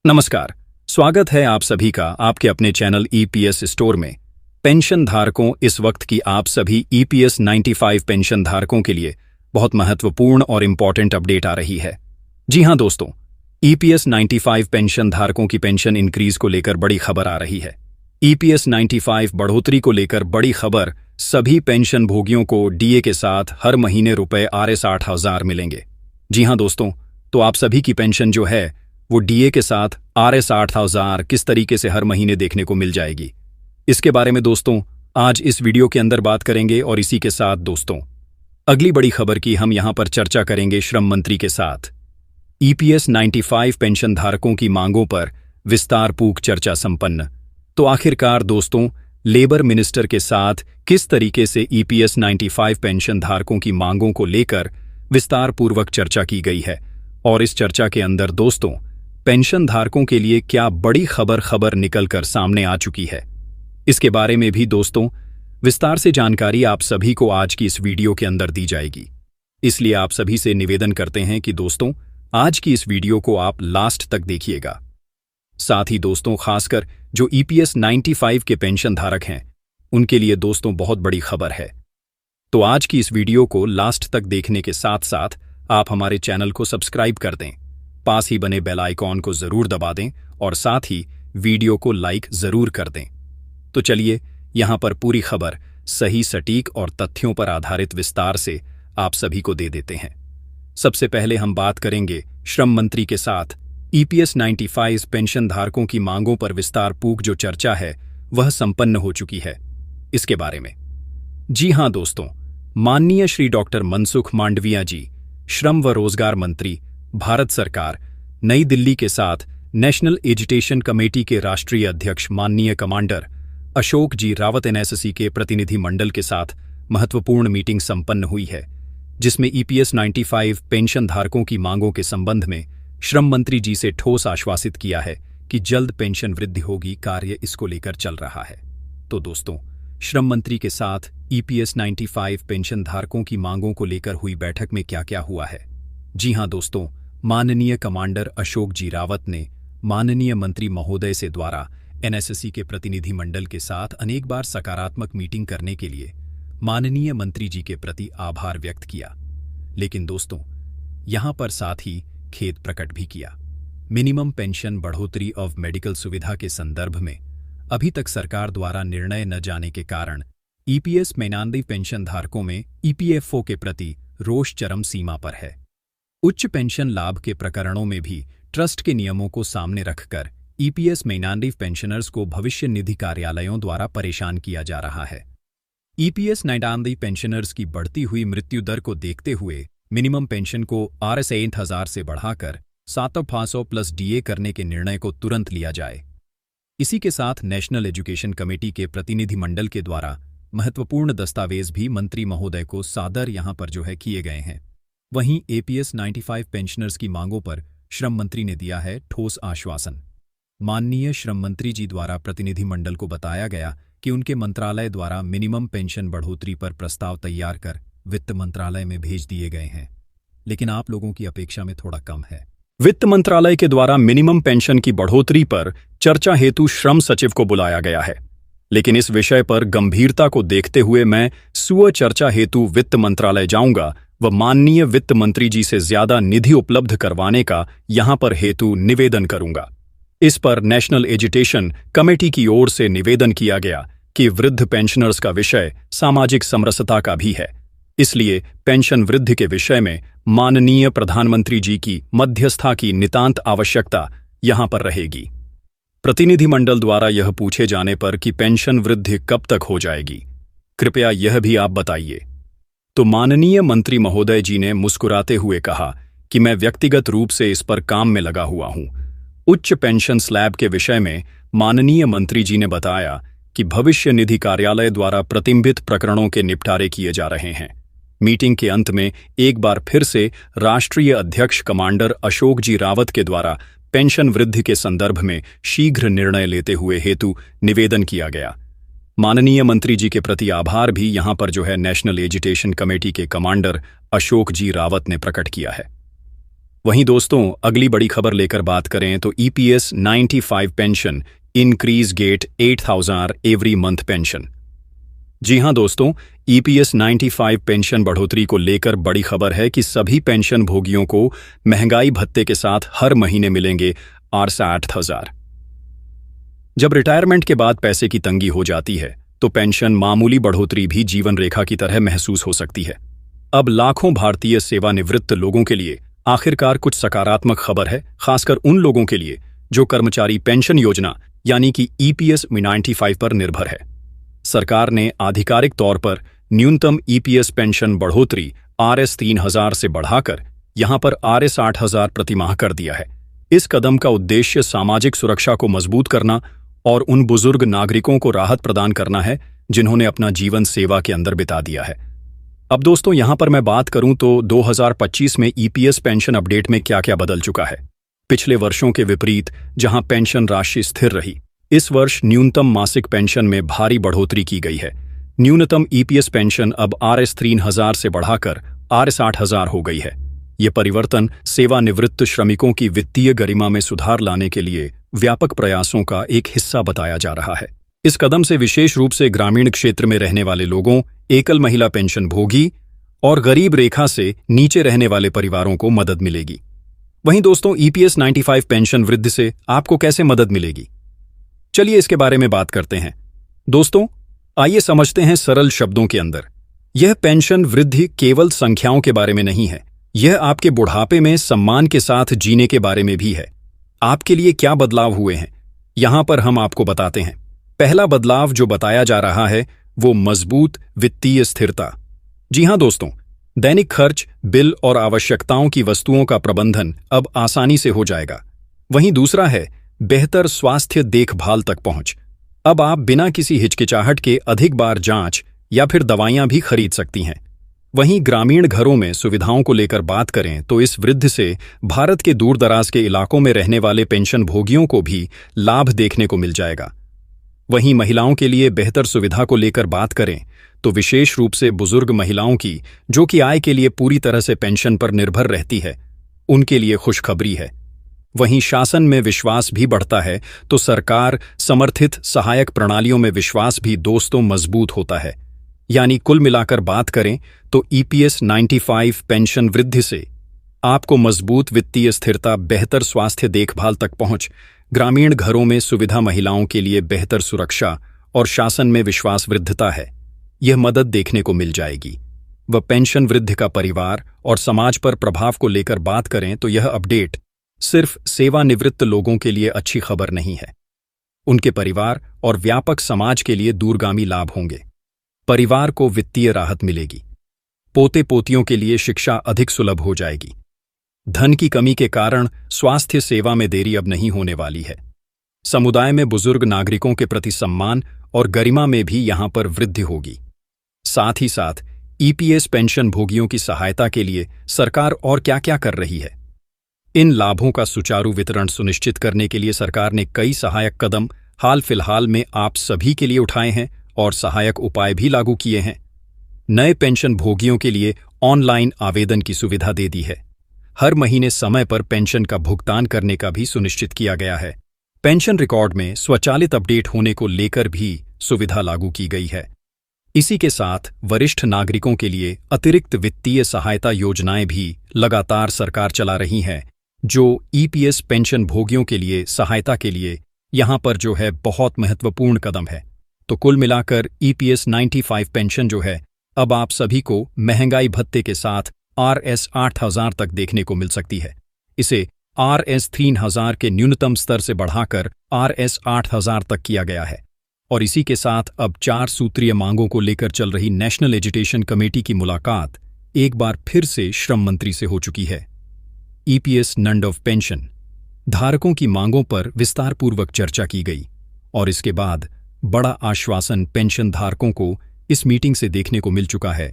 नमस्कार, स्वागत है आप सभी का आपके अपने चैनल ईपीएस स्टोर में। पेंशन धारकों, इस वक्त की आप सभी ईपीएस 95 पेंशन धारकों के लिए बहुत महत्वपूर्ण और इंपॉर्टेंट अपडेट आ रही है। जी हां दोस्तों, ईपीएस 95 पेंशन धारकों की पेंशन इंक्रीज को लेकर बड़ी खबर आ रही है। ईपीएस 95 बढ़ोतरी को लेकर बड़ी खबर, सभी पेंशन भोगियों को डीए के साथ हर महीने ₹60,000 मिलेंगे। जी हां दोस्तों, तो आप सभी की पेंशन जो है वो डीए के साथ ₹60,000 किस तरीके से हर महीने देखने को मिल जाएगी, इसके बारे में दोस्तों आज इस वीडियो के अंदर बात करेंगे। और इसी के साथ दोस्तों अगली बड़ी खबर की हम यहां पर चर्चा करेंगे श्रम मंत्री के साथ। ईपीएस 95 पेंशन धारकों की मांगों पर विस्तारपूर्वक चर्चा संपन्न। तो आखिरकार दोस्तों लेबर मिनिस्टर के साथ किस तरीके से ईपीएस 95 पेंशन धारकों की मांगों को लेकर विस्तारपूर्वक चर्चा की गई है, और इस चर्चा के अंदर दोस्तों पेंशन धारकों के लिए क्या बड़ी खबर निकलकर सामने आ चुकी है, इसके बारे में भी दोस्तों विस्तार से जानकारी आप सभी को आज की इस वीडियो के अंदर दी जाएगी। इसलिए आप सभी से निवेदन करते हैं कि दोस्तों आज की इस वीडियो को आप लास्ट तक देखिएगा। साथ ही दोस्तों खासकर जो ईपीएस 95 के पेंशन धारक हैं उनके लिए दोस्तों बहुत बड़ी खबर है। तो आज की इस वीडियो को लास्ट तक देखने के साथ साथ आप हमारे चैनल को सब्सक्राइब कर दें, पास ही बने बेल आइकॉन को जरूर दबा दें और साथ ही वीडियो को लाइक जरूर कर दें। तो चलिए यहां पर पूरी खबर सही, सटीक और तथ्यों पर आधारित विस्तार से आप सभी को दे देते हैं। सबसे पहले हम बात करेंगे श्रम मंत्री के साथ ईपीएस 95 पेंशन धारकों की मांगों पर विस्तारपूर्वक जो चर्चा है वह संपन्न हो चुकी है, इसके बारे में। जी हां दोस्तों, माननीय श्री डॉक्टर मनसुख मांडविया जी, श्रम व रोजगार मंत्री, भारत सरकार, नई दिल्ली के साथ नेशनल एजुकेशन कमेटी के राष्ट्रीय अध्यक्ष माननीय कमांडर अशोक जी रावत एनएसएसी के प्रतिनिधि मंडल के साथ महत्वपूर्ण मीटिंग संपन्न हुई है, जिसमें ईपीएस 95 पेंशन धारकों की मांगों के संबंध में श्रम मंत्री जी से ठोस आश्वासित किया है कि जल्द पेंशन वृद्धि होगी, कार्य इसको लेकर चल रहा है। तो दोस्तों श्रम मंत्री के साथ ईपीएस 95 पेंशन धारकों की मांगों को लेकर हुई बैठक में क्या क्या हुआ है। जी हां दोस्तों, माननीय कमांडर अशोक जी रावत ने माननीय मंत्री महोदय से द्वारा एनएसएसी के प्रतिनिधि मंडल के साथ अनेक बार सकारात्मक मीटिंग करने के लिए माननीय मंत्री जी के प्रति आभार व्यक्त किया, लेकिन दोस्तों यहां पर साथ ही खेद प्रकट भी किया। मिनिमम पेंशन बढ़ोतरी ऑफ मेडिकल सुविधा के संदर्भ में अभी तक सरकार द्वारा निर्णय न जाने के कारण ईपीएस 95 पेंशन धारकों में ईपीएफओ के प्रति रोष चरम सीमा पर है। उच्च पेंशन लाभ के प्रकरणों में भी ट्रस्ट के नियमों को सामने रखकर ईपीएस 95 पेंशनर्स को भविष्य निधि कार्यालयों द्वारा परेशान किया जा रहा है। ईपीएस 95 पेंशनर्स की बढ़ती हुई मृत्यु दर को देखते हुए मिनिमम पेंशन को ₹60,000 से बढ़ाकर 7,500 प्लस डीए करने के निर्णय को तुरंत लिया जाए। इसी के साथ नेशनल एजुकेशन कमेटी के प्रतिनिधि मंडल के द्वारा महत्वपूर्ण दस्तावेज भी मंत्री महोदय को सादर यहां पर जो है किए गए हैं। वहीं ईपीएस 95 पेंशनर्स की मांगों पर श्रम मंत्री ने दिया है ठोस आश्वासन। माननीय श्रम मंत्री जी द्वारा प्रतिनिधि मंडल को बताया गया कि उनके मंत्रालय द्वारा मिनिमम पेंशन बढ़ोतरी पर प्रस्ताव तैयार कर वित्त मंत्रालय में भेज दिए गए हैं, लेकिन आप लोगों की अपेक्षा में थोड़ा कम है। वित्त मंत्रालय के द्वारा मिनिमम पेंशन की बढ़ोतरी पर चर्चा हेतु श्रम सचिव को बुलाया गया है, लेकिन इस विषय पर गंभीरता को देखते हुए मैं स्व चर्चा हेतु वित्त मंत्रालय जाऊंगा व माननीय वित्त मंत्री जी से ज्यादा निधि उपलब्ध करवाने का यहां पर हेतु निवेदन करूंगा। इस पर नेशनल एजुकेशन कमेटी की ओर से निवेदन किया गया कि वृद्ध पेंशनर्स का विषय सामाजिक समरसता का भी है, इसलिए पेंशन वृद्धि के विषय में माननीय प्रधानमंत्री जी की मध्यस्थता की नितांत आवश्यकता यहां पर रहेगी। प्रतिनिधिमंडल द्वारा यह पूछे जाने पर कि पेंशन वृद्धि कब तक हो जाएगी, कृपया यह भी आप बताइए। तो माननीय मंत्री महोदय जी ने मुस्कुराते हुए कहा कि मैं व्यक्तिगत रूप से इस पर काम में लगा हुआ हूं। उच्च पेंशन स्लैब के विषय में माननीय मंत्री जी ने बताया कि भविष्य निधि कार्यालय द्वारा प्रतिबिंबित प्रकरणों के निपटारे किए जा रहे हैं। मीटिंग के अंत में एक बार फिर से राष्ट्रीय अध्यक्ष कमांडर अशोक जी रावत के द्वारा पेंशन वृद्धि के संदर्भ में शीघ्र निर्णय लेते हुए हेतु निवेदन किया गया। माननीय मंत्री जी के प्रति आभार भी यहां पर जो है नेशनल एजुकेशन कमेटी के कमांडर अशोक जी रावत ने प्रकट किया है। वहीं दोस्तों अगली बड़ी खबर लेकर बात करें तो EPS 95 pension increase get 8,000 every month pension. जी हां दोस्तों, ईपीएस 95 पेंशन बढ़ोतरी को लेकर बड़ी खबर है कि सभी पेंशन भोगियों को महंगाई भत्ते के साथ हर महीने मिलेंगे 8,000। जब रिटायरमेंट के बाद पैसे की तंगी हो जाती है तो पेंशन मामूली बढ़ोतरी भी जीवन रेखा की तरह महसूस हो सकती है। अब लाखों भारतीय सेवानिवृत्त लोगों के लिए आखिरकार कुछ सकारात्मक खबर है, खासकर उन लोगों के लिए जो कर्मचारी पेंशन योजना यानी कि ईपीएस 95 पर निर्भर है। सरकार ने आधिकारिक तौर पर न्यूनतम ईपीएस पेंशन बढ़ोतरी आरएस 3,000 से बढ़ाकर यहां पर आरएस 8,000 प्रतिमाह कर दिया है। इस कदम का उद्देश्य सामाजिक सुरक्षा को मजबूत करना और उन बुजुर्ग नागरिकों को राहत प्रदान करना है जिन्होंने अपना जीवन सेवा के अंदर बिता दिया है। अब दोस्तों यहां पर मैं बात करूं तो 2025 में ईपीएस पेंशन अपडेट में क्या क्या बदल चुका है। पिछले वर्षों के विपरीत जहां पेंशन राशि स्थिर रही, इस वर्ष न्यूनतम मासिक पेंशन में भारी बढ़ोतरी की गई है। न्यूनतम ईपीएस पेंशन अब आरएस 3,000 से बढ़ाकर आरएस 8,000 हो गई है। ये परिवर्तन सेवानिवृत्त श्रमिकों की वित्तीय गरिमा में सुधार लाने के लिए व्यापक प्रयासों का एक हिस्सा बताया जा रहा है। इस कदम से विशेष रूप से ग्रामीण क्षेत्र में रहने वाले लोगों, एकल महिला पेंशन भोगी और गरीब रेखा से नीचे रहने वाले परिवारों को मदद मिलेगी। वहीं दोस्तों ईपीएस 95 पेंशन वृद्धि से आपको कैसे मदद मिलेगी, चलिए इसके बारे में बात करते हैं। दोस्तों आइए समझते हैं सरल शब्दों के अंदर। यह पेंशन वृद्धि केवल संख्याओं के बारे में नहीं है, यह आपके बुढ़ापे में सम्मान के साथ जीने के बारे में भी है। आपके लिए क्या बदलाव हुए हैं, यहां पर हम आपको बताते हैं। पहला बदलाव जो बताया जा रहा है वो मजबूत वित्तीय स्थिरता। जी हां दोस्तों, दैनिक खर्च, बिल और आवश्यकताओं की वस्तुओं का प्रबंधन अब आसानी से हो जाएगा। वहीं दूसरा है बेहतर स्वास्थ्य देखभाल तक पहुंच। अब आप बिना किसी हिचकिचाहट के अधिक बार जांच या फिर दवाइयां भी खरीद सकती हैं। वहीं ग्रामीण घरों में सुविधाओं को लेकर बात करें तो इस वृद्धि से भारत के दूरदराज के इलाकों में रहने वाले पेंशन भोगियों को भी लाभ देखने को मिल जाएगा। वहीं महिलाओं के लिए बेहतर सुविधा को लेकर बात करें तो विशेष रूप से बुजुर्ग महिलाओं की, जो कि आय के लिए पूरी तरह से पेंशन पर निर्भर रहती है, उनके लिए खुशखबरी है। वहीं शासन में विश्वास भी बढ़ता है तो सरकार समर्थित सहायक प्रणालियों में विश्वास भी दोस्तों मजबूत होता है। यानी कुल मिलाकर बात करें तो ईपीएस 95 पेंशन वृद्धि से आपको मजबूत वित्तीय स्थिरता, बेहतर स्वास्थ्य देखभाल तक पहुंच, ग्रामीण घरों में सुविधा, महिलाओं के लिए बेहतर सुरक्षा और शासन में विश्वास वृद्धता है। यह मदद देखने को मिल जाएगी। वह पेंशन वृद्धि का परिवार और समाज पर प्रभाव को लेकर बात करें तो यह अपडेट सिर्फ सेवानिवृत्त लोगों के लिए अच्छी खबर नहीं है, उनके परिवार और व्यापक समाज के लिए दूरगामी लाभ होंगे। परिवार को वित्तीय राहत मिलेगी, पोते पोतियों के लिए शिक्षा अधिक सुलभ हो जाएगी, धन की कमी के कारण स्वास्थ्य सेवा में देरी अब नहीं होने वाली है। समुदाय में बुजुर्ग नागरिकों के प्रति सम्मान और गरिमा में भी यहां पर वृद्धि होगी। साथ ही साथ ईपीएस पेंशन भोगियों की सहायता के लिए सरकार और क्या क्या कर रही है। इन लाभों का सुचारू वितरण सुनिश्चित करने के लिए सरकार ने कई सहायक कदम हाल फिलहाल में आप सभी के लिए उठाए हैं और सहायक उपाय भी लागू किए हैं। नए पेंशन भोगियों के लिए ऑनलाइन आवेदन की सुविधा दे दी है। हर महीने समय पर पेंशन का भुगतान करने का भी सुनिश्चित किया गया है। पेंशन रिकॉर्ड में स्वचालित अपडेट होने को लेकर भी सुविधा लागू की गई है। इसी के साथ वरिष्ठ नागरिकों के लिए अतिरिक्त वित्तीय सहायता योजनाएं भी लगातार सरकार चला रही हैं, जो ईपीएस पेंशन भोगियों के लिए सहायता के लिए यहां पर जो है बहुत महत्वपूर्ण कदम है। तो कुल मिलाकर ईपीएस 95 पेंशन जो है अब आप सभी को महंगाई भत्ते के साथ आरएस 8,000 तक देखने को मिल सकती है। इसे आरएस 3,000 के न्यूनतम स्तर से बढ़ाकर आरएस 8,000 तक किया गया है। और इसी के साथ अब 4 सूत्रीय मांगों को लेकर चल रही नेशनल एजुकेशन कमेटी की मुलाकात एक बार फिर से श्रम मंत्री से हो चुकी है। ईपीएस नंड ऑफ पेंशन धारकों की मांगों पर विस्तारपूर्वक चर्चा की गई और इसके बाद बड़ा आश्वासन पेंशन धारकों को इस मीटिंग से देखने को मिल चुका है